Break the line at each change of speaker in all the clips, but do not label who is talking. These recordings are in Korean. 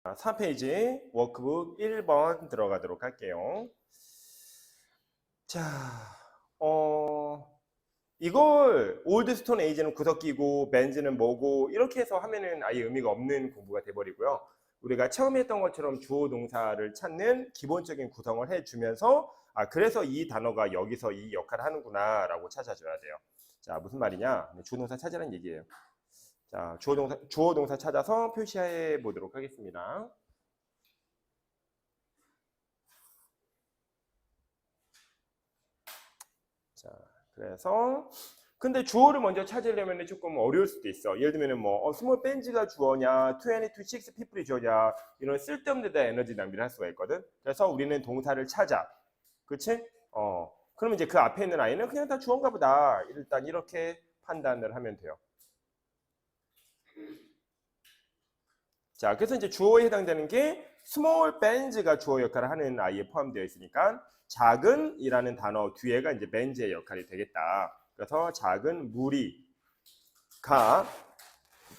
4페이지 워크북 1번 들어가도록 할게요. 자, 이걸 올드 스톤 에이지는 구석기고 맨즈는 뭐고 이렇게 해서 하면은 아예 의미가 없는 공부가 돼버리고요. 우리가 처음에 했던 것처럼 주어 동사를 찾는 기본적인 구성을 해주면서 그래서 이 단어가 여기서 이 역할을 하는구나 라고 찾아줘야 돼요. 자, 무슨 말이냐? 주어 동사 찾으라는 얘기예요. 자, 주어 동사 찾아서 표시해 보도록 하겠습니다. 자, 그래서 근데 주어를 먼저 찾으려면 조금 어려울 수도 있어. 예를 들면 뭐 스몰 벤즈가 주어냐, 26 people이 주어냐 이런 쓸데없는 데 에너지 낭비를 할 수가 있거든. 그래서 우리는 동사를 찾아. 그렇지? 그러면 이제 그 앞에 있는 아이는 그냥 다 주어인가 보다. 일단 이렇게 판단을 하면 돼요. 자, 그래서 이제 주어에 해당되는 게 small bands가 주어 역할을 하는 아이에 포함되어 있으니까 작은이라는 단어 뒤에가 이제 bands의 역할이 되겠다. 그래서 작은 무리가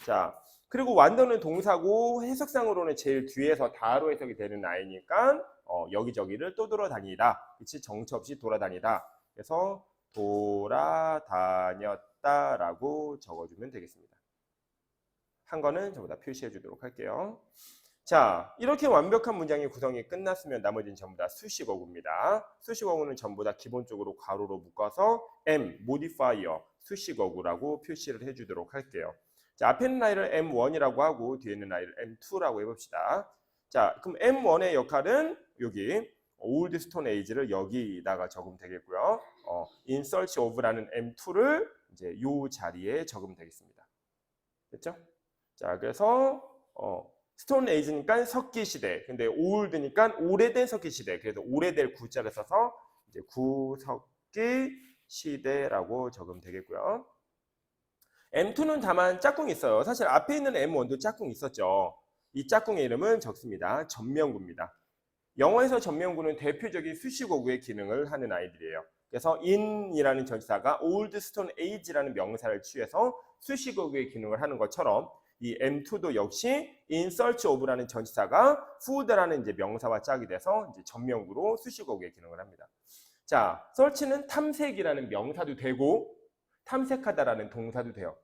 자, 그리고 완도는 동사고 해석상으로는 제일 뒤에서 다로 해석이 되는 아이니까 여기저기를 또 돌아다니다. 그치? 정처 없이 돌아다니다. 그래서 돌아다녔다라고 적어주면 되겠습니다. 한 거는 전부 다 표시해 주도록 할게요. 자, 이렇게 완벽한 문장의 구성이 끝났으면 나머지는 전부 다 수식어구입니다. 수식어구는 전부 다 기본적으로 괄호로 묶어서 M, modifier, 수식어구라고 표시를 해주도록 할게요. 자, 앞에 있는 아이를 M1이라고 하고 뒤에 있는 아이를 M2라고 해봅시다. 자, 그럼 M1의 역할은 여기 old stone age를 여기다가 적으면 되겠고요. in search of라는 M2를 이제 이 자리에 적으면 되겠습니다. 됐죠? 자, 그래서 스톤 에이지니까 석기 시대. 근데 올드니까 오래된 석기 시대. 그래서 오래될 구자를 써서 이제 구석기 시대라고 적으면 되겠고요. M2는 다만 짝꿍이 있어요. 사실 앞에 있는 M1도 짝꿍이 있었죠. 이 짝꿍의 이름은 적습니다. 전명구입니다. 영어에서 전명구는 대표적인 수식어구의 기능을 하는 아이들이에요. 그래서 in이라는 전치사가 old stone age라는 명사를 취해서 수식어구의 기능을 하는 것처럼 이 M2도 역시 in search of라는 전치사가 food라는 이제 명사와 짝이 돼서 이제 전명구로 수식어구의 기능을 합니다. 자, search는 탐색이라는 명사도 되고 탐색하다라는 동사도 돼요.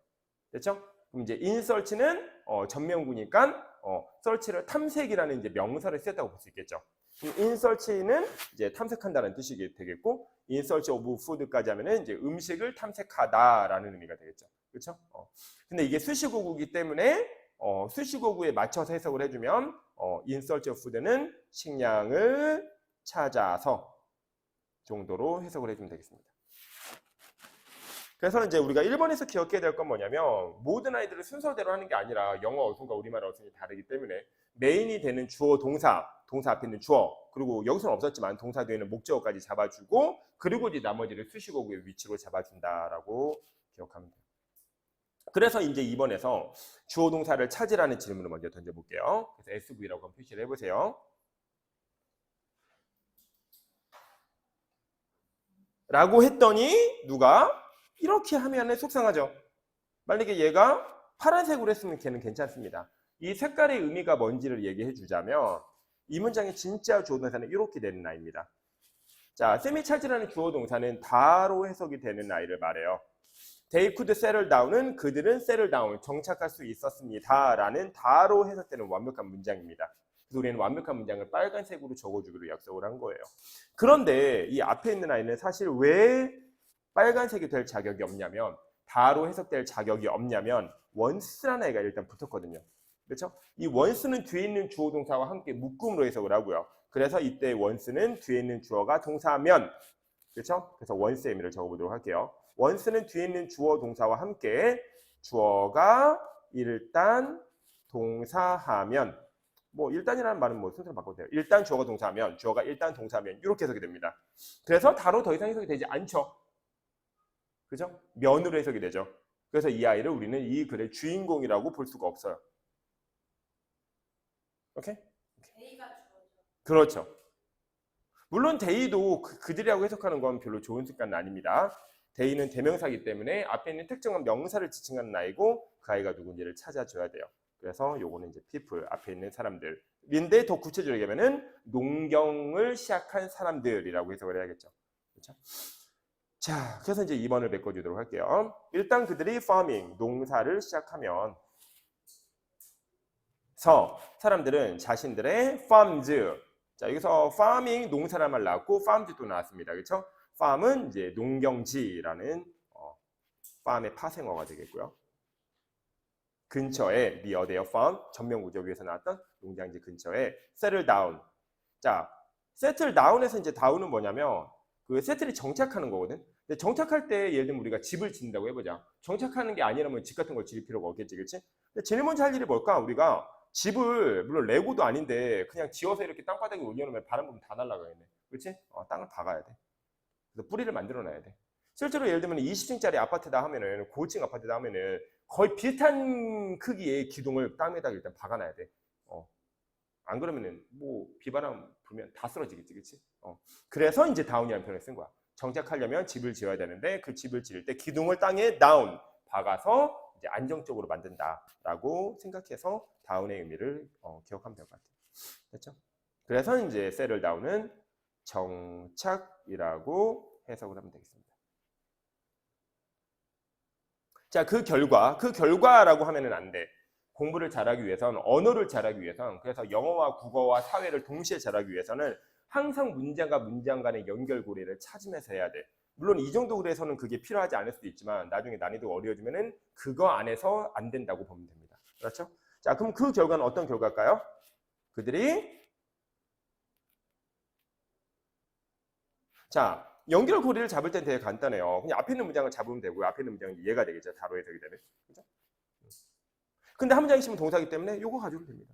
됐죠? 그럼 이제 in search는 전명구니까 search를 탐색이라는 이제 명사를 쓰였다고 볼 수 있겠죠. in search는 이제 탐색한다는 뜻이 되겠고 in search of food까지 하면은 이제 음식을 탐색하다라는 의미가 되겠죠. 그렇죠? 근데 이게 수식어구이기 때문에 수식어구에 맞춰서 해석을 해주면 in search of food는 식량을 찾아서 정도로 해석을 해주면 되겠습니다. 그래서 이제 우리가 1번에서 기억해야 될 건 뭐냐면 모든 아이들을 순서대로 하는 게 아니라 영어 어순과 우리말 어순이 다르기 때문에 메인이 되는 주어 동사, 동사 앞에 있는 주어, 그리고 여기서는 없었지만 동사 뒤에는 목적어까지 잡아주고 그리고 이제 나머지를 수식어구의 위치로 잡아준다라고 기억하면 돼요. 그래서 이제 2번에서 주어 동사를 찾으라는 질문을 먼저 던져볼게요. 그래서 SV라고 한번 표시를 해보세요. 라고 했더니 누가 이렇게 하면 속상하죠. 만약에 얘가 파란색으로 했으면 걔는 괜찮습니다. 이 색깔의 의미가 뭔지를 얘기해 주자면 이 문장의 진짜 주어 동사는 이렇게 되는 아이입니다. 자, 쌤이 찾으라는 주어 동사는 다로 해석이 되는 아이를 말해요. They could settle down은 그들은 settle down, 정착할 수 있었습니다. 라는 다로 해석되는 완벽한 문장입니다. 그래서 우리는 완벽한 문장을 빨간색으로 적어주기로 약속을 한 거예요. 그런데 이 앞에 있는 아이는 사실 왜 빨간색이 될 자격이 없냐면 다로 해석될 자격이 없냐면 once라는 애가 일단 붙었거든요. 그렇죠? 이 once는 뒤에 있는 주어 동사와 함께 묶음으로 해석을 하고요. 그래서 이때 once는 뒤에 있는 주어가 동사면 그렇죠? 그래서 once의 의미를 적어보도록 할게요. once는 뒤에 있는 주어 동사와 함께 주어가 일단 동사하면 뭐 일단이라는 말은 뭐 순서를 바꿔도 돼요. 일단 주어가 동사하면 주어가 일단 동사하면 이렇게 해석이 됩니다. 그래서 다로 더 이상 해석이 되지 않죠. 그죠? 면으로 해석이 되죠. 그래서 이 아이를 우리는 이 글의 주인공이라고 볼 수가 없어요. 오케이? 그렇죠. 물론 데이도 그들이라고 해석하는 건 별로 좋은 습관은 아닙니다. 데이는 대명사이기 때문에 앞에 있는 특정한 명사를 지칭하는 아이고 그 아이가 누군지를 찾아줘야 돼요. 그래서 요거는 이제 people 앞에 있는 사람들인데 더 구체적으로 얘기하면은 농경을 시작한 사람들이라고 해석을 해야겠죠. 그렇죠? 자, 그래서 이제 2번을 메꿔주도록 할게요. 일단 그들이 farming, 농사를 시작하면 사람들은 자신들의 farms, 자 여기서 farming 농사란 말 나왔고 farms도 나왔습니다. 그렇죠? farm은 이제 농경지라는 farm의 파생어가 되겠고요. 근처에 near their farm, 전면구조 위에서 나왔던 농장지 근처에 settle down. 자, settle down에서 이제 down은 뭐냐면 그 settle이 정착하는 거거든. 근데 정착할 때 예를 들면 우리가 집을 짓는다고 해보자. 정착하는 게 아니라면 집 같은 걸 지을 필요가 없겠지, 그렇지? 근데 제일 먼저 할 일이 뭘까? 우리가 집을 물론 레고도 아닌데 그냥 지어서 이렇게 땅바닥에 올려놓으면 바람 불면 다 날아가겠네, 그렇지? 땅을 박아야 돼. 그래서 뿌리를 만들어놔야 돼. 실제로 예를 들면 20층짜리 아파트다 하면은 고층 아파트다 하면은 거의 비슷한 크기의 기둥을 땅에다 일단 박아놔야 돼. 안 그러면은 뭐 비바람 불면 다 쓰러지겠지, 그렇지? 그래서 이제 다운이라는 표현을 쓴 거야. 정착하려면 집을 지어야 되는데 그 집을 지을 때 기둥을 땅에 다운 박아서 이제 안정적으로 만든다라고 생각해서 다운의 의미를 기억하면 될 것 같아요. 됐죠? 그래서 이제 settle down은 정착이라고 해석을 하면 되겠습니다. 자, 그 결과라고 하면은 안 돼. 공부를 잘하기 위해서는, 언어를 잘하기 위해서는, 그래서 영어와 국어와 사회를 동시에 잘하기 위해서는 항상 문장과 문장 간의 연결고리를 찾으면서 해야 돼. 물론 이 정도 글에서는 그게 필요하지 않을 수도 있지만 나중에 난이도가 어려워지면은 그거 안에서 안 된다고 보면 됩니다. 그렇죠? 자, 그럼 그 결과는 어떤 결과일까요? 그들이 자, 연결고리를 잡을 땐 되게 간단해요. 그냥 앞에 있는 문장을 잡으면 되고요. 앞에 있는 문장은 이해가 되겠죠. 다로 해석이 되면. 그죠? 근데 한 문장 있으면 동사기 때문에 이거 가져오면 됩니다.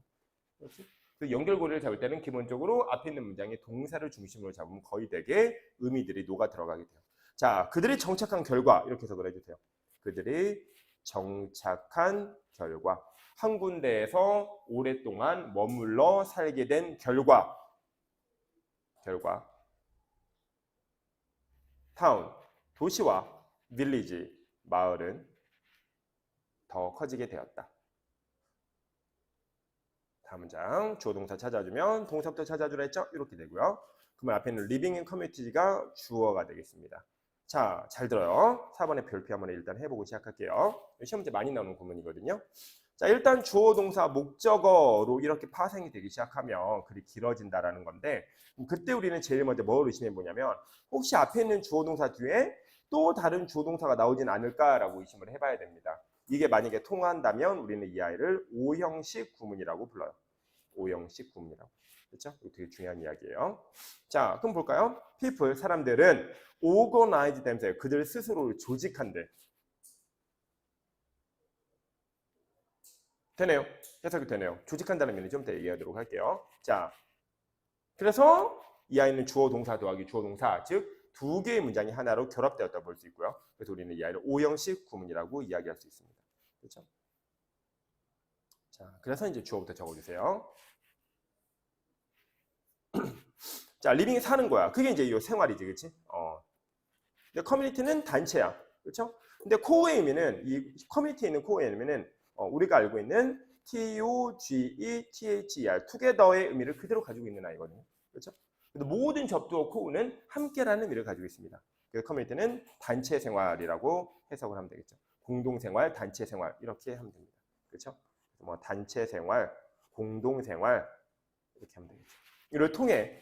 그렇지? 그 연결고리를 잡을 때는 기본적으로 앞에 있는 문장이 동사를 중심으로 잡으면 거의 되게 의미들이 녹아 들어가게 돼요. 자, 그들이 정착한 결과 이렇게 해석을 해주세요. 그들이 정착한 결과, 한 군데에서 오랫동안 머물러 살게 된 결과, 타운, 도시와 빌리지, 마을은 더 커지게 되었다. 다음 문장, 주어 동사 찾아주면 동사부터 찾아주라 했죠? 이렇게 되고요. 그러면 앞에 있는 living in community가 주어가 되겠습니다. 자, 잘 들어요. 4번의 별표 한번 일단 해보고 시작할게요. 시험 문제 많이 나오는 구문이거든요. 자, 일단 주어 동사 목적어로 이렇게 파생이 되기 시작하면 글이 길어진다라는 건데 그때 우리는 제일 먼저 뭘 의심해 보냐면 혹시 앞에 있는 주어 동사 뒤에 또 다른 주어 동사가 나오진 않을까라고 의심을 해봐야 됩니다. 이게 만약에 통한다면 우리는 이 아이를 O형식 구문이라고 불러요. O형식 구문이라고. 그렇죠? 이거 되게 중요한 이야기예요. 자, 그럼 볼까요? people, 사람들은 organize themselves, 그들 스스로를 조직한대. 되네요. 해석이 되네요. 조직한다는 의미는 좀 더 얘기하도록 할게요. 자, 그래서 이 아이는 주어 동사 더하기 주어 동사, 즉 두 개의 문장이 하나로 결합되었다 볼 수 있고요. 그래서 우리는 이 아이를 O형식 구문이라고 이야기할 수 있습니다. 그렇죠? 자, 그래서 이제 주어부터 적어주세요. 자, 리빙이 사는 거야. 그게 이제 이 생활이지, 그렇지? 근데 커뮤니티는 단체야, 그렇죠? 근데 코어의 의미는 이 커뮤니티에 있는 코어의 의미는 우리가 알고 있는 TOGETHER, together의 의미를 그대로 가지고 있는 아이거든요, 그렇죠? 근데 모든 접두어 코어는 함께라는 의미를 가지고 있습니다. 그래서 커뮤니티는 단체 생활이라고 해석을 하면 되겠죠. 공동 생활, 단체 생활 이렇게 하면 됩니다, 그렇죠? 뭐 단체 생활, 공동 생활 이렇게 하면 되겠죠. 이를 통해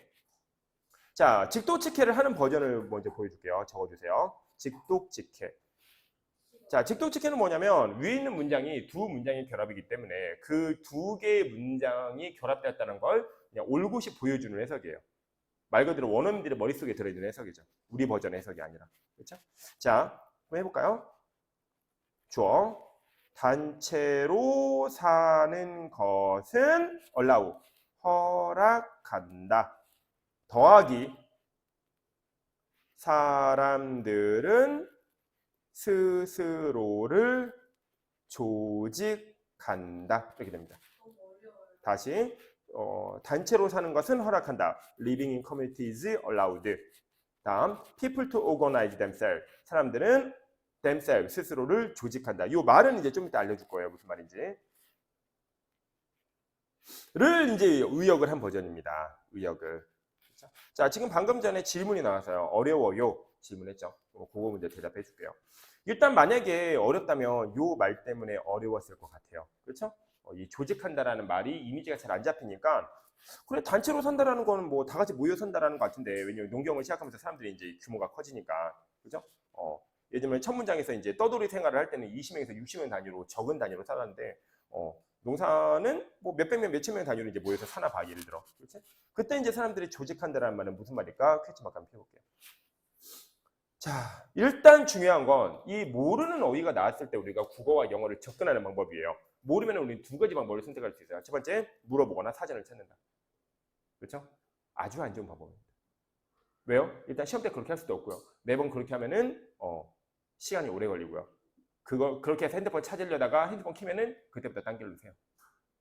자, 직독직해를 하는 버전을 먼저 보여줄게요. 적어주세요. 직독직해. 자, 직독직해는 뭐냐면 위에 있는 문장이 두 문장의 결합이기 때문에 그 두 개의 문장이 결합되었다는 걸 그냥 올곧이 보여주는 해석이에요. 말 그대로 원어민들의 머릿속에 들어있는 해석이죠. 우리 버전의 해석이 아니라. 그렇죠? 자, 한번 해볼까요? 주어. 단체로 사는 것은 allow, 허락한다. 더하기 사람들은 스스로를 조직한다. 이렇게 됩니다. 다시 단체로 사는 것은 허락한다. Living in communities allowed. 다음 people to organize themselves. 사람들은 themselves, 스스로를 조직한다. 이 말은 이제 좀 이따 알려줄 거예요. 무슨 말인지. 이제 의역을 한 버전입니다. 의역을. 그렇죠? 자, 지금 방금 전에 질문이 나왔어요. 어려워요. 질문했죠. 그거 문제 대답해 줄게요. 일단 만약에 어렵다면 요 말 때문에 어려웠을 것 같아요. 그렇죠? 이 조직한다라는 말이 이미지가 잘 안 잡히니까 그래 단체로 산다라는 거는 뭐 다 같이 모여 산다라는 것 같은데 왜냐면 농경을 시작하면서 사람들이 이제 규모가 커지니까 그죠? 예를 들면 첫 문장에서 이제 떠돌이 생활을 할 때는 20명에서 60명 단위로 적은 단위로 살았는데 농사는 뭐 몇백 명, 몇천 명 단위로 이제 모여서 사나 봐 예를 들어. 그렇지? 그때 이제 사람들이 조직한다라는 말은 무슨 말일까? 퀘스천 마크 한번 펴볼게요. 자, 일단 중요한 건 이 모르는 어휘가 나왔을 때 우리가 국어와 영어를 접근하는 방법이에요. 모르면 우리는 두 가지 방법을 선택할 수 있어요. 첫 번째, 물어보거나 사전을 찾는다. 그렇죠? 아주 안 좋은 방법입니다. 왜요? 일단 시험 때 그렇게 할 수도 없고요. 매번 그렇게 하면은 시간이 오래 걸리고요. 그렇게 해서 핸드폰 찾으려다가 핸드폰 키면은 그때부터 딴 길로 세요.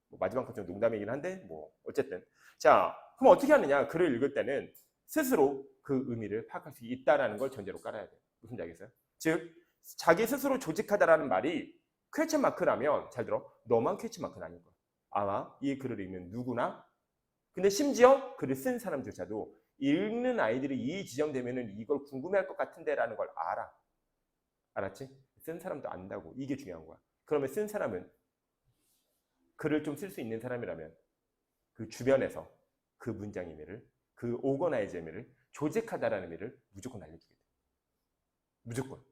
뭐 마지막 건 좀 농담이긴 한데 뭐 어쨌든 자 그럼 어떻게 하느냐? 글을 읽을 때는 스스로 그 의미를 파악할 수 있다라는 걸 전제로 깔아야 돼요. 무슨 말이겠어요? 즉 자기 스스로 조직하다라는 말이 퀘스천 마크라면 잘 들어 너만 퀘스천 마크는 아닐 거야. 아마 이 글을 읽는 누구나 근데 심지어 글을 쓴 사람조차도 읽는 아이들이 이 지점 되면은 이걸 궁금해할 것 같은데라는 걸 알아. 알았지? 쓴 사람도 안다고. 이게 중요한 거야. 그러면 쓴 사람은 글을 좀 쓸 수 있는 사람이라면 그 주변에서 그 문장 의미를, 그 오거나이즈 의미를, 조직하다라는 의미를 무조건 알려주게 돼. 무조건.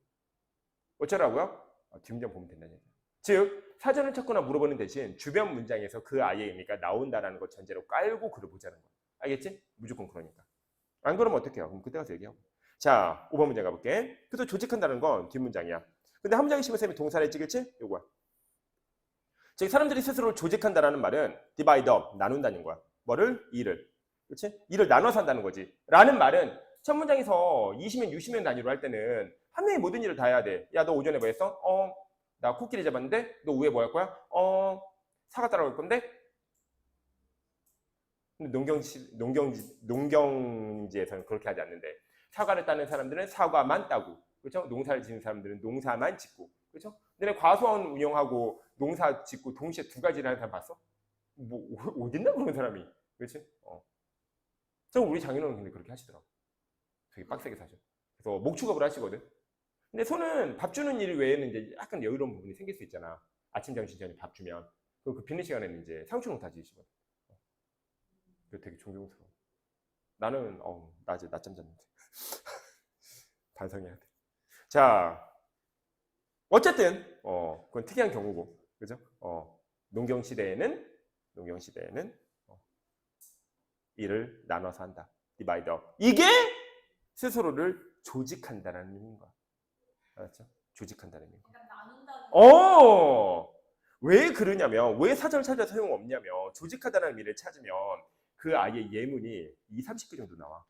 어쩌라고요? 뒷문장 보면 된다는 얘기야. 즉 사전을 찾거나 물어보는 대신 주변 문장에서 그 아이의 의미가 나온다는 것 전제로 깔고 글을 보자는 거야. 알겠지? 무조건 그러니까. 안 그러면 어떡해요? 그럼 그때 가서 얘기하고. 자, 5번 문제 가볼게. 그래서 조직한다는 건 뒷문장이야. 근데 한 문장에 심은 쌤이 동사를 찍을지? 요거야. 즉 사람들이 스스로를 조직한다라는 말은 divide up, 나눈다는 거야. 뭐를? 일을. 그렇지? 일을 나눠서 한다는 거지. 라는 말은 첫 문장에서 20명, 60명 단위로 할 때는 한 명이 모든 일을 다 해야 돼. 야, 너 오전에 뭐 했어? 나 코끼리 잡았는데? 너 오후에 뭐 할 거야? 사과 따라올 건데? 근데 농경지에서는 그렇게 하지 않는데 사과를 따는 사람들은 사과만 따고 그렇죠? 농사를 짓는 사람들은 농사만 짓고 그렇죠? 근데 과수원 운영하고 농사 짓고 동시에 두 가지를 하는 사람 봤어? 뭐 어딨나 그런 사람이 그렇지? 저 우리 장인어른 근데 그렇게 하시더라고. 되게 빡세게 사죠. 그래서 목축업을 하시거든. 근데 손은 밥 주는 일 외에는 이제 약간 여유로운 부분이 생길 수 있잖아. 아침, 점심, 저녁 밥 주면 그 비는 시간에는 이제 상추 다 지으시거든. 되게 존경스러워. 나는 낮에 낮잠 잤는데 반성해야 돼. 자, 어쨌든 그건 특이한 경우고, 그죠? 농경 시대에는 일을 나눠서 한다. 디바이드 업. 이게 스스로를 조직한다는 의미인 거야. 알았죠? 조직한다는 의미인 거야. 왜 그러냐면 왜 사전을 찾아서 소용없냐면 조직하다는 의미를 찾으면 그 아이의 예문이 2, 30개 정도 나와.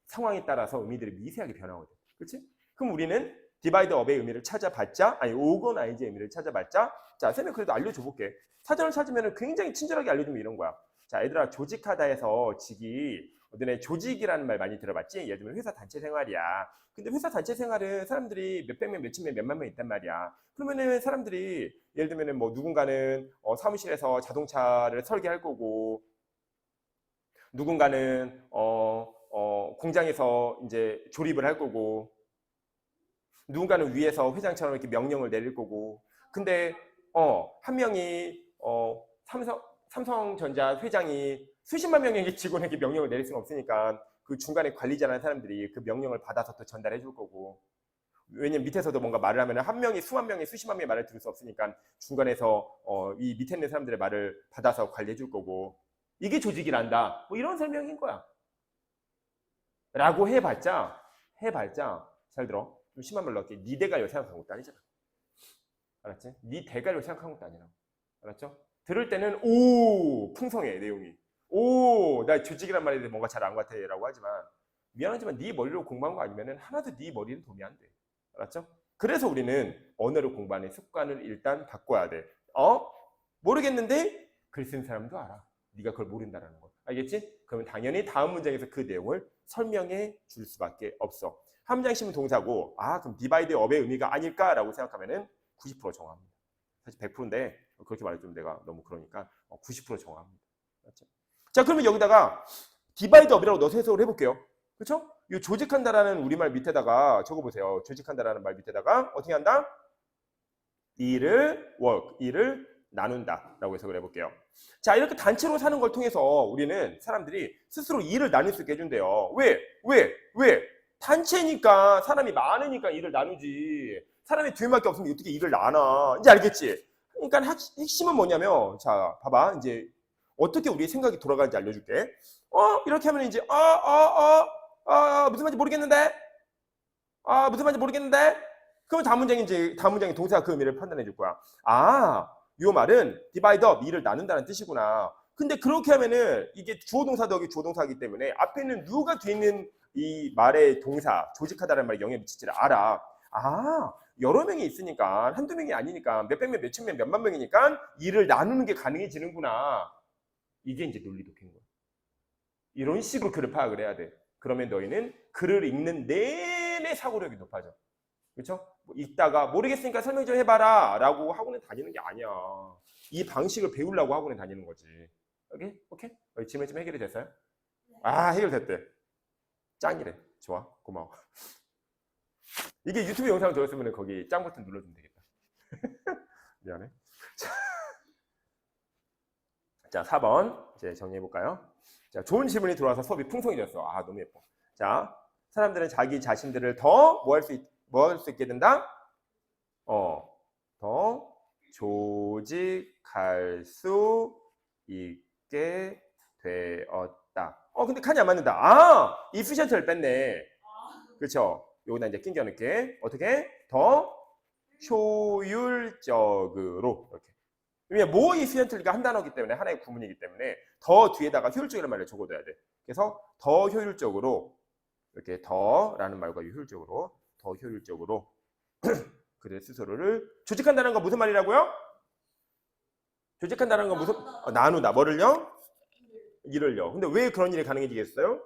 상황에 따라서 의미들이 미세하게 변하거든. 그렇지? 그럼 우리는 디바이드 업의 의미를 찾아봤자 오거나이즈의 의미를 찾아봤자 자, 쌤이 그래도 알려줘 볼게. 사전을 찾으면 굉장히 친절하게 알려주면 이런 거야. 자, 얘들아 조직하다 해서 직이 너네 조직이라는 말 많이 들어봤지? 예를 들면 회사 단체 생활이야. 근데 회사 단체 생활은 사람들이 몇백 명, 몇천 명, 몇만 명 있단 말이야. 그러면은 사람들이 예를 들면은 뭐 누군가는 사무실에서 자동차를 설계할 거고 누군가는 공장에서 이제 조립을 할 거고 누군가는 위에서 회장처럼 이렇게 명령을 내릴 거고 근데 한 명이 삼성전자 회장이 수십만 명의 직원에게 명령을 내릴 수는 없으니까 그 중간에 관리자라는 사람들이 그 명령을 받아서 또 전달해 줄 거고 왜냐면 밑에서도 뭔가 말을 하면 한 명이 수만 명이 수십만 명의 말을 들을 수 없으니까 중간에서 이 밑에 있는 사람들의 말을 받아서 관리해 줄 거고 이게 조직이란다. 뭐 이런 설명인 거야. 라고 해봤자 잘 들어. 좀 심한 말로 할게. 네 대가리로 생각한 것도 아니잖아. 알았지? 네 대가리로 생각한 것도 아니라고. 알았죠? 들을 때는 오 풍성해 내용이. 오 나 조직이란 말에 대해 뭔가 잘 안 같아 라고 하지만 미안하지만 네 머리로 공부한 거 아니면 하나도 네 머리는 도움이 안 돼. 알았죠? 그래서 우리는 언어를 공부하는 습관을 일단 바꿔야 돼. 모르겠는데 글 쓴 사람도 알아. 네가 그걸 모른다는 거. 알겠지? 그러면 당연히 다음 문장에서 그 내용을 설명해 줄 수밖에 없어. 한 문장 씌면 동사고 그럼 디바이드 업의 의미가 아닐까라고 생각하면은 90% 정합니다. 사실 100%인데 그렇게 말해주면 내가 너무 그러니까 90% 정합니다. 자, 그러면 여기다가 디바이드 업이라고 넣어서 해석을 해볼게요. 그렇죠? 이 조직한다라는 우리말 밑에다가 적어보세요. 조직한다라는 말 밑에다가 어떻게 한다? 일을 나눈다 라고 해석을 해볼게요. 자, 이렇게 단체로 사는 걸 통해서 우리는 사람들이 스스로 일을 나눌 수 있게 해준대요. 왜? 단체니까, 사람이 많으니까 일을 나누지. 사람이 두 명밖에 없으면 어떻게 일을 나눠? 이제 알겠지? 그러니까 핵심은 뭐냐면, 자, 봐봐. 이제 어떻게 우리의 생각이 돌아가는지 알려줄게. 이렇게 하면 이제, 무슨 말인지 모르겠는데? 무슨 말인지 모르겠는데? 그럼 다음 문장이 동사 그 의미를 판단해 줄 거야. 요 말은 디바이드 업, 일을 나눈다는 뜻이구나. 근데 그렇게 하면은 이게 주어 동사 덕이 주어 동사이기 때문에 앞에 있는 누가 뒤에 있는 이 말의 동사, 조직하다라는 말에 영향을 미치지를 알아. 여러 명이 있으니까, 한두 명이 아니니까, 몇백 명, 몇천 명, 몇만 명이니까 일을 나누는 게 가능해지는구나. 이게 이제 논리 독해인 거야. 이런 식으로 글을 파악을 해야 돼. 그러면 너희는 글을 읽는 내내 사고력이 높아져. 그렇죠? 읽다가 모르겠으니까 설명 좀 해봐라 라고 학원에 다니는 게 아니야. 이 방식을 배우려고 학원에 다니는 거지. 오케이? 질문 좀 해결이 됐어요? 해결됐대. 짱이래. 좋아. 고마워. 이게 유튜브 영상을 들었으면 거기 짱 버튼 눌러주면 되겠다. 미안해. 자, 4번 이제 정리해볼까요? 자, 좋은 질문이 들어와서 수업이 풍성해졌어. 너무 예뻐. 자, 사람들은 자기 자신들을 더 뭐 할 수 있게 된다? 더 조직할 수 있게 되었다. 근데 칸이 안 맞는다. efficient를 뺐네. 그렇죠? 여기다 이제 낑겨 넣을게. 어떻게? 더 효율적으로. 이렇게. 왜냐면 more efficiently가 한 단어이기 때문에, 하나의 구문이기 때문에 더 뒤에다가 효율적이라는 말을 적어둬야 돼. 그래서 더 효율적으로, 이렇게 더라는 말과 효율적으로, 더 효율적으로 그들 스스로를 조직한다는 건 무슨 말이라고요? 조직한다는 건 무슨? 나누다. 뭐를요? 일을요. 근데 왜 그런 일이 가능해지겠어요?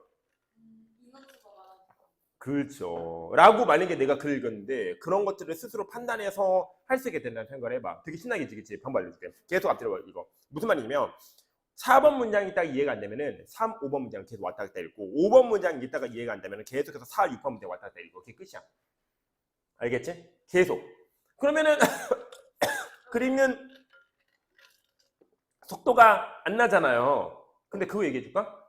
그렇죠. 라고 만약에 내가 글을 읽었는데 그런 것들을 스스로 판단해서 할 수 있게 된다는 생각을 해봐. 되게 신나게 지겠지. 방법 알려줄게. 계속 앞뒤로 이거. 무슨 말이냐면 4번 문장이 딱 이해가 안 되면은 3, 5번 문장 계속 왔다 갔다 읽고 5번 문장 읽다가 이해가 안 되면은 계속해서 4, 6번 문장 왔다 갔다 읽고 그게 끝이야. 알겠지? 계속. 그러면은 그리면 속도가 안 나잖아요. 근데 그거 얘기해 줄까?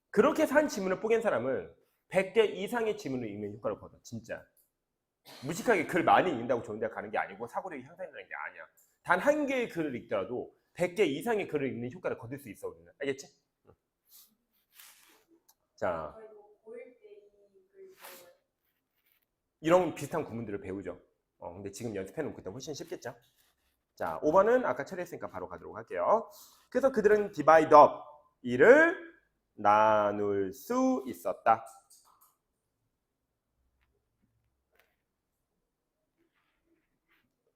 그렇게 해서 한 지문을 뽀갠 사람은 100개 이상의 지문을 읽는 효과를 거둬. 진짜. 무식하게 글 많이 읽는다고 좋은 데 가는 게 아니고 사고력이 향상되는 게 아니야. 단 한 개의 글을 읽더라도 100개 이상의 글을 읽는 효과를 거둘 수 있어. 우리는. 알겠지? 자, 이런 비슷한 구문들을 배우죠. 근데 지금 연습해 놓고 있다면 훨씬 쉽겠죠? 자, 5번은 아까 처리했으니까 바로 가도록 할게요. 그래서 그들은 divide up, 일을 나눌 수 있었다.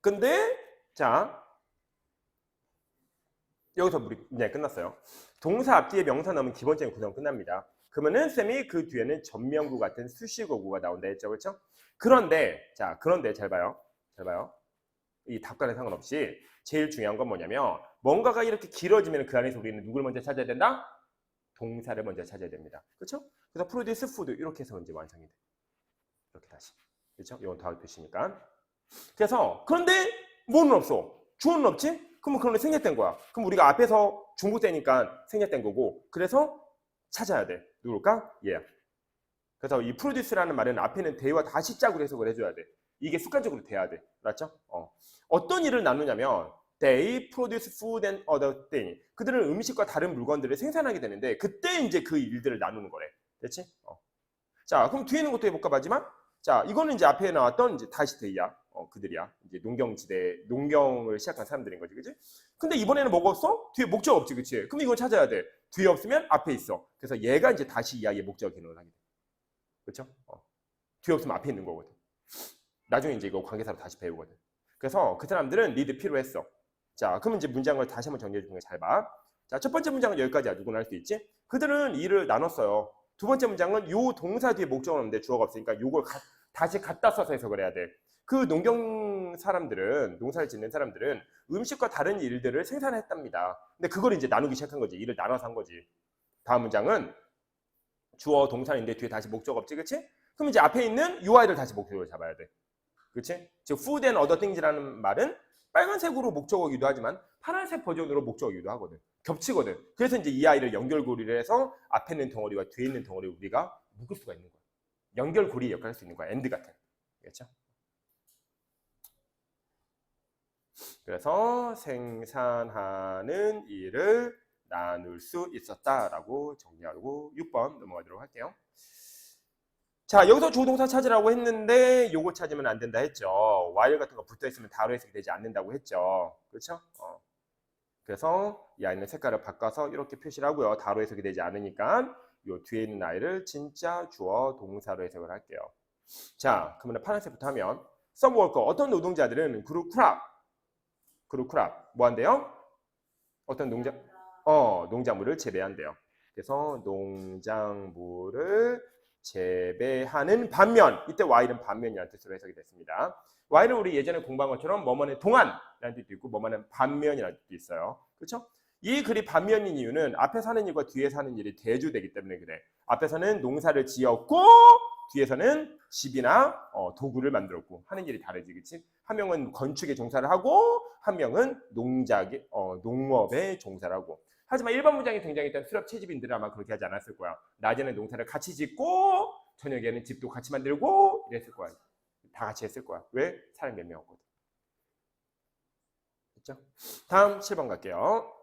근데 자, 여기서 우리 문장이 끝났어요. 동사 앞뒤에 명사 넣으면 기본적인 구성은 끝납니다. 그러면은 쌤이 그 뒤에는 전명구 같은 수식어구가 나온다 했죠, 그렇죠? 그런데 잘 봐요. 이 답과는 상관없이 제일 중요한 건 뭐냐면 뭔가가 이렇게 길어지면 그 안에서 우리는 누굴 먼저 찾아야 된다? 동사를 먼저 찾아야 됩니다. 그렇죠? 그래서 produce food 이렇게 해서 이제 완성이 돼. 이렇게 다시. 그렇죠? 이건 더하기 표시니까. 그래서 그런데 뭐는 없어. 주어는 없지? 그러면 그런 게 생략된 거야. 그럼 우리가 앞에서 중복되니까 생략된 거고 그래서 찾아야 돼. 누굴까? 얘야. 그래서 이 produce라는 말은 앞에는 대와 다시 짝으로 해석을 해줘야 돼. 이게 습관적으로 돼야 돼. 맞죠? 어떤 일을 나누냐면 they produce food and other things. 그들은 음식과 다른 물건들을 생산하게 되는데 그때 이제 그 일들을 나누는 거래. 됐지? 자, 그럼 뒤에 있는 것도 해볼까 마지막? 자, 이거는 이제 앞에 나왔던 이제 다시 they야. 그들이야. 이제 농경을 시작한 사람들인 거지, 그치? 근데 이번에는 뭐가 없어? 뒤에 목적 없지, 그치? 그럼 이걸 찾아야 돼. 뒤에 없으면 앞에 있어. 그래서 얘가 이제 다시 이야기의 목적 기능을 하게 돼. 그렇죠? 뒤에 없으면 앞에 있는 거거든. 나중에 이제 이거 관계사로 다시 배우거든. 그래서 그 사람들은 need 필요했어. 자, 그러면 이제 문장을 다시 한번 정리해 주는 거 잘 봐. 자, 첫 번째 문장은 여기까지야. 누구나 할 수 있지? 그들은 일을 나눴어요. 두 번째 문장은 요 동사 뒤에 목적은 없는데 주어가 없으니까 요걸 다시 갖다 써서 해석을 해야 돼. 그 농경 사람들은, 농사를 짓는 사람들은 음식과 다른 일들을 생산했답니다. 근데 그걸 이제 나누기 시작한 거지. 일을 나눠서 한 거지. 다음 문장은 주어 동사인데 뒤에 다시 목적 없지, 그치? 그럼 이제 앞에 있는 UI를 다시 목적으로 잡아야 돼. 그치? 즉 food and other things라는 말은 빨간색으로 목적어기도 하지만 파란색 버전으로 목적어기도 하거든. 겹치거든. 그래서 이제 이 아이를 연결고리를 해서 앞에 있는 덩어리와 뒤에 있는 덩어리를 우리가 묶을 수가 있는 거야. 연결고리 역할을 할 수 있는 거야. 엔드 같은. 그렇죠? 그래서 생산하는 일을 나눌 수 있었다라고 정리하고 6번 넘어가도록 할게요. 자, 여기서 조동사 찾으라고 했는데 요거 찾으면 안 된다 했죠. while 같은 거 붙어 있으면 다로 해석이 되지 않는다고 했죠. 그렇죠? 그래서 이 아이는 색깔을 바꿔서 이렇게 표시를 하고요. 다로 해석이 되지 않으니까 요 뒤에 있는 아이를 진짜 주어 동사로 해석을 할게요. 자, 그러면 파란색부터 하면 some worker, 어떤 노동자들은 그루크랍 뭐 한대요? 어떤 농작물을 재배한대요. 그래서 농작물을 재배하는 반면, 이때 while은 반면이라는 뜻으로 해석이 됐습니다. while은 우리 예전에 공부한 것처럼 뭐뭐는 동안이라는 뜻도 있고 뭐뭐는 반면이라는 뜻도 있어요. 그렇죠? 이 글이 반면인 이유는 앞에 사는 일과 뒤에 사는 일이 대조되기 때문에 그래. 앞에서는 농사를 지었고 뒤에서는 집이나 도구를 만들었고 하는 일이 다르지, 그렇지? 한 명은 건축에 종사를 하고 한 명은 농업에 종사를 하고. 하지만 일반 문장에 등장했던 수렵 채집인들은 아마 그렇게 하지 않았을 거야. 낮에는 농사를 같이 짓고 저녁에는 집도 같이 만들고 이랬을 거야. 다 같이 했을 거야. 왜? 사람이 몇 명 없거든. 됐죠? 다음 7번 갈게요.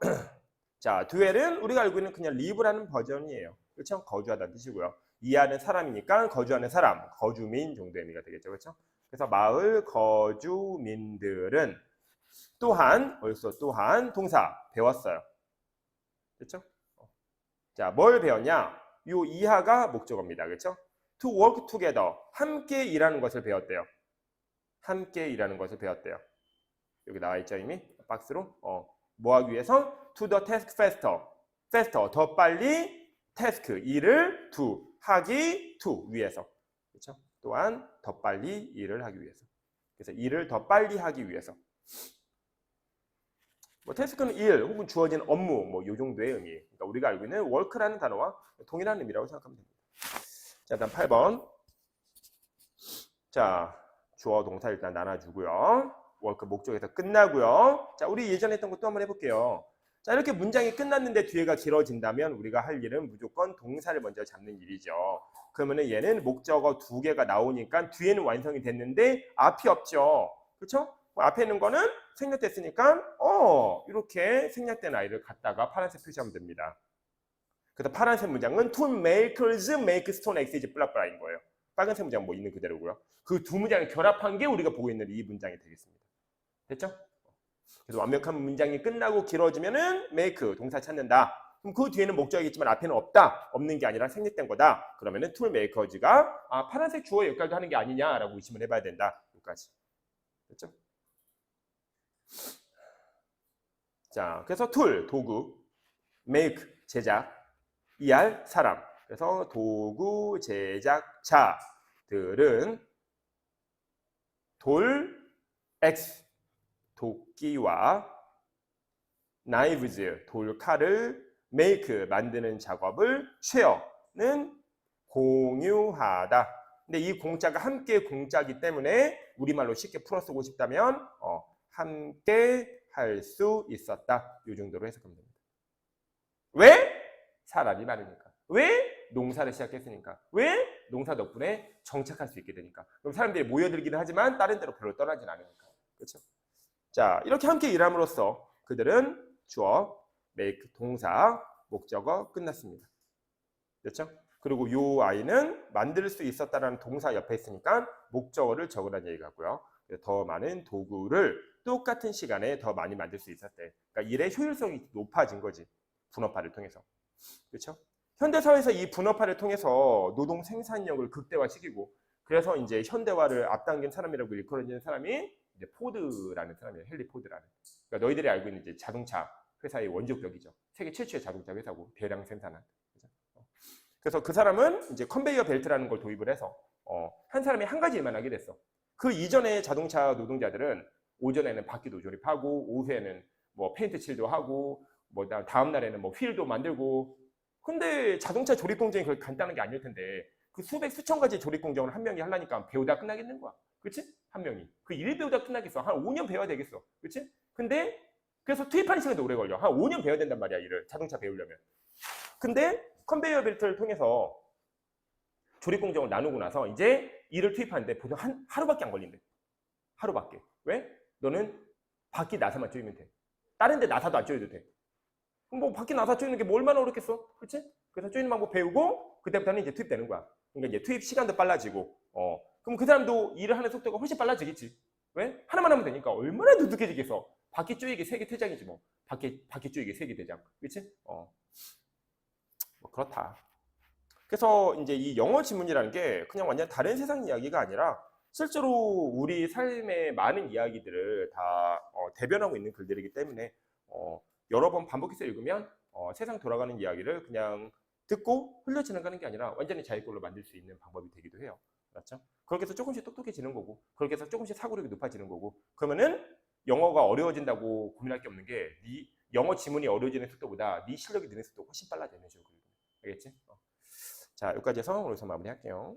자, dwell은 우리가 알고 있는 그냥 live라는 버전이에요. 그렇죠? 거주하다는 뜻이고요. 이하는 사람이니까 거주하는 사람, 거주민 정도의 의미가 되겠죠. 그렇죠? 그래서 마을 거주민들은 또한 동사 배웠어요. 그렇죠? 자, 뭘 배웠냐? 요 이하가 목적어입니다. 그렇죠? To work together, 함께 일하는 것을 배웠대요. 함께 일하는 것을 배웠대요. 여기 나와 있죠, 이미 박스로. 뭐 하기 위해서? To the task faster, 더 빨리 task 일을 to 하기 to 위해서. 그렇죠? 또한 더 빨리 일을 하기 위해서. 그래서 일을 더 빨리 하기 위해서. 뭐 태스크는 일 혹은 주어진 업무 뭐 이 정도의 의미. 그러니까 우리가 알고 있는 work라는 단어와 동일한 의미라고 생각하면 됩니다. 자, 다음 8번. 자, 주어 동사 일단 나눠주고요. work 목적에서 끝나고요. 자, 우리 예전에 했던 것도 한번 해볼게요. 자, 이렇게 문장이 끝났는데 뒤에가 길어진다면 우리가 할 일은 무조건 동사를 먼저 잡는 일이죠. 그러면은 얘는 목적어 2개가 나오니까 뒤에는 완성이 됐는데 앞이 없죠. 그렇죠? 앞에 있는 거는 생략됐으니까 이렇게 생략된 아이를 갖다가 파란색 표시하면 됩니다. 그래서 파란색 문장은 two makers make stone axes 블라블라인 거예요. 빨간색 문장 뭐 있는 그대로고요. 그 두 문장을 결합한 게 우리가 보고 있는 이 문장이 되겠습니다. 됐죠? 그래서 완벽한 문장이 끝나고 길어지면은 make 동사 찾는다. 그럼 그 뒤에는 목적이겠지만 앞에는 없는 게 아니라 생략된 거다. 그러면은 tool makers가 파란색 주어 역할도 하는 게 아니냐라고 의심을 해봐야 된다. 여기까지. 됐죠? 자, 그래서 tool 도구, make 제작, ER 사람. 그래서 도구 제작자들은 X 도끼와 knives 돌칼을 make 만드는 작업을 share는 공유하다. 근데 이 공자가 함께 공자이기 때문에 우리말로 쉽게 풀어 쓰고 싶다면 함께 할 수 있었다. 이 정도로 해석하면 됩니다. 왜? 사람이 많으니까. 왜? 농사를 시작했으니까. 왜? 농사 덕분에 정착할 수 있게 되니까. 그럼 사람들이 모여들기는 하지만 다른 데로 별로 떠나진 않으니까. 그렇죠? 자, 이렇게 함께 일함으로써 그들은 주어, make 동사, 목적어 끝났습니다. 됐죠? 그리고 이 아이는 만들 수 있었다라는 동사 옆에 있으니까 목적어를 적으라는 얘기 같고요. 더 많은 도구를 똑같은 시간에 더 많이 만들 수 있었대. 그러니까 일의 효율성이 높아진 거지. 분업화를 통해서. 그렇죠? 현대사회에서 이 분업화를 통해서 노동 생산력을 극대화시키고 그래서 이제 현대화를 앞당긴 사람이라고 일컬어지는 사람이 이제 포드라는 사람이에요. 헨리 포드라는. 그러니까 너희들이 알고 있는 이제 자동차 회사의 원조격이죠. 세계 최초의 자동차 회사고 대량 생산한. 그렇죠? 그래서 그 사람은 이제 컨베이어 벨트라는 걸 도입을 해서 한 사람이 한 가지 일만 하게 됐어. 그 이전에 자동차 노동자들은 오전에는 바퀴도 조립하고 오후에는 뭐 페인트 칠도 하고 뭐 다음 날에는 뭐 휠도 만들고. 근데 자동차 조립 공정이 그렇게 간단한 게 아닐 텐데 그 수백 수천 가지 조립 공정을 한 명이 하려니까 배우다 끝나겠는 거야. 그렇지? 한 명이. 그 일 배우다 끝나겠어. 한 5년 배워야 되겠어. 그렇지? 근데 그래서 투입하는 시간도 오래 걸려. 한 5년 배워야 된단 말이야, 일을. 자동차 배우려면. 근데 컨베이어 벨트를 통해서 조립 공정을 나누고 나서 이제 일을 투입하는데 보통 하루밖에 안 걸린대. 하루밖에. 왜? 너는 바퀴 나사만 조이면 돼. 다른 데 나사도 안 조여도 돼. 그럼 뭐 바퀴 나사 조이는 게 뭐 얼마나 어렵겠어? 그렇지? 그래서 조이는 방법 배우고 그때부터는 이제 투입되는 거야. 그러니까 이제 투입 시간도 빨라지고 그럼 그 사람도 일을 하는 속도가 훨씬 빨라지겠지. 왜? 하나만 하면 되니까 얼마나 두둑해지겠어. 바퀴 조이기 3개 퇴장이지 뭐. 바퀴 조이기 3개 퇴장. 그렇지? 뭐 그렇다. 그래서 이제 이 영어 지문이라는 게 그냥 완전 다른 세상 이야기가 아니라 실제로 우리 삶의 많은 이야기들을 다 대변하고 있는 글들이기 때문에 여러 번 반복해서 읽으면 세상 돌아가는 이야기를 그냥 듣고 흘려 지나가는 게 아니라 완전히 자기 걸로 만들 수 있는 방법이 되기도 해요. 맞죠? 그렇게 해서 조금씩 똑똑해지는 거고 그렇게 해서 조금씩 사고력이 높아지는 거고 그러면은 영어가 어려워진다고 고민할 게 없는 게 네 영어 지문이 어려워지는 속도보다 네 실력이 느는 속도가 훨씬 빨라지는 식으로. 알겠지? 자, 여기까지 해서 오늘 수업 마무리할게요.